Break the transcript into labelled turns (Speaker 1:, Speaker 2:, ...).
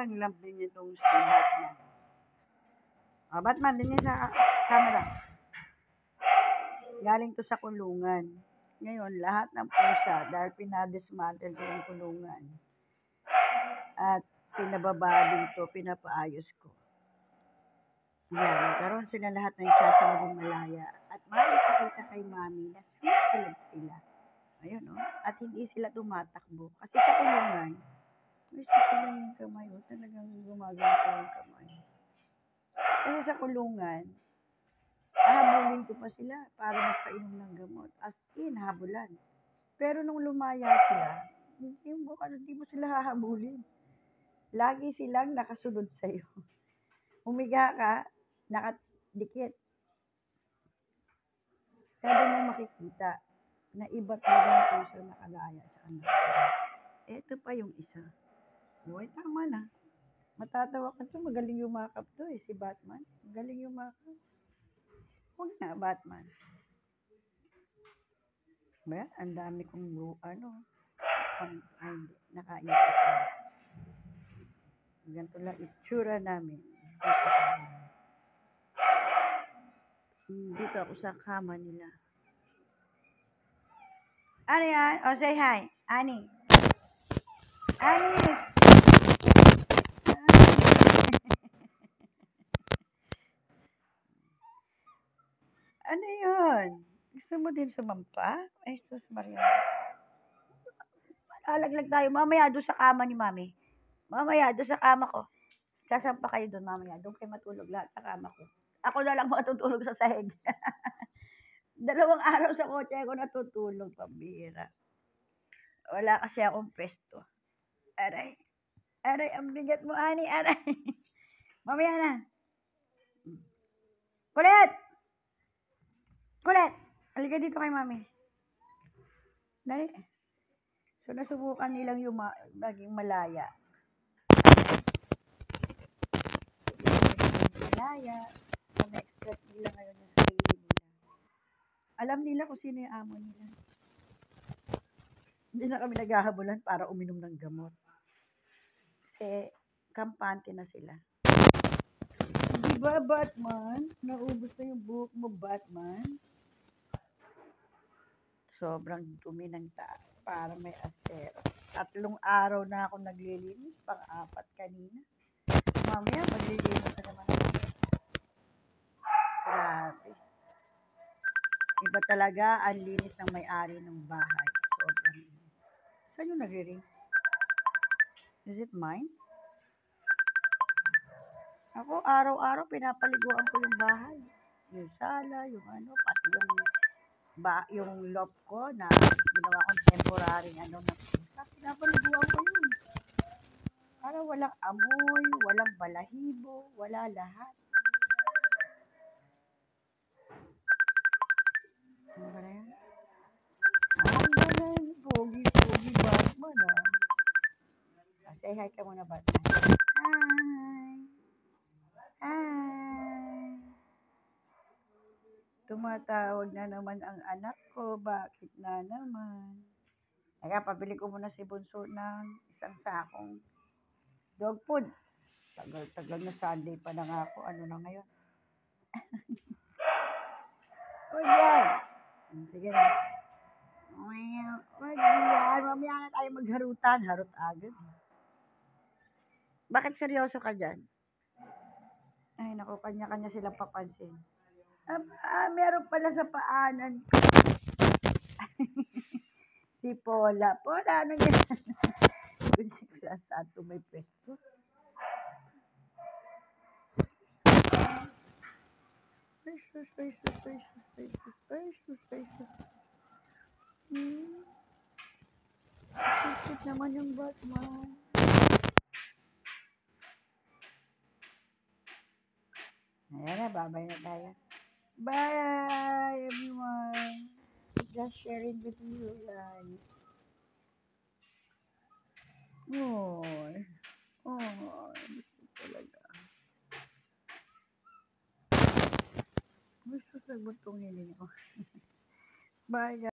Speaker 1: sobrang lambing nitong si Batman. Batman, din yan sa camera. Galing to sa kulungan. Ngayon, lahat ng pusa, dahil pinadismantle ko yung kulungan, at pinababading to, pinapaayos ko. Yan, nagkaroon sila lahat ng chance na maging malaya. At makikita kay Mami na sweet talaga sila. Ayun, no? At hindi sila tumatakbo. Kasi sa kulungan, may sila yung kamay. Talagang gumagano pa yung kamay. Kasi sa kulungan, hahabulin ko pa sila para magpainom ng gamot. As in, habulan. Pero nung lumaya sila, hindi mo sila hahabulin. Lagi silang nakasunod sa'yo. Umiga ka, nakadikit. Kaya doon mo makikita na iba't ibang puso nakalaya at saka nakasarap. Ito pa yung isa. Uy, tama na. Matatawa ka to, magaling yumakap to si Batman. Magaling yumakap. Huwag na, Batman. Ba, ang dami kong nakaipit ko. Ganito lang itsura namin. Dito ako sa kama nila. Ano yan? O, say hi. Ani. Anis. Ano yun? Gusto mo din sumampa? Ay, sus, Maria. Alaglag tayo. Mamaya doon sa kama ni Mami. Mamaya doon sa kama ko. Sasampa kayo doon mamaya. Doon kayo matulog lahat sa kama ko. Ako na lang matutulog sa sahig. 2 araw sa kotse ako natutulog. Pambira. Wala kasi akong pwesto. Aray. Aray, ang bigat mo, Ani. Aray. Mamaya na. Kulit! Kulit! Halika dito kay Mami. Dali. So, nasubukan nilang maging malaya. Malaya. So, na-express nila ngayon yung sarili nila. Alam nila kung sino yung amo nila. Hindi na kami naghahabulan para uminom ng gamot. Kasi, kampante na sila. Diba, Batman? Naubos na yung buhok mo, Batman? Sobrang dumi ng taas. Para may astero. 3 araw na ako naglilinis. 4 kanina. Mamaya, maglilinis na naman ako. Grabe. Iba talaga ang linis ng may-ari ng bahay. Sobrang linis. Saan yung nagre-ring? Is it mine? Ako, araw-araw, pinapaliguan ko yung bahay. Yung sala, yung pati yung loft ko na ginawa kong temporary na pusa. Pinapaliguan ko yun. Para walang amoy, walang balahibo, wala lahat. Ano ba na yan? Ang galing, pogi Batman say hi ka muna, Batman. Hi! Hi! Tumatawag na naman ang anak ko. Bakit na naman? Kaya pabili ko muna si Bunso ng 1 sakong dog food. Tagal na Sunday pa na nga ako. Ano na ngayon? Huwag yan. Sige na. Huwag yan. Mamaya na tayo magharutan. Harot agad. Bakit seryoso ka dyan? Ay, naku, kanya-kanya silang papansin. Meron pala sa paanan ko. Si Pola. Pola, ano yan? Kundi ko sa asato may pwesto. Sisip naman yung Batman. Ayan na, babay na tayo. Bye, everyone. Just sharing with you guys. Gusto talaga. Gusto sa butong hiling ko. Bye, guys.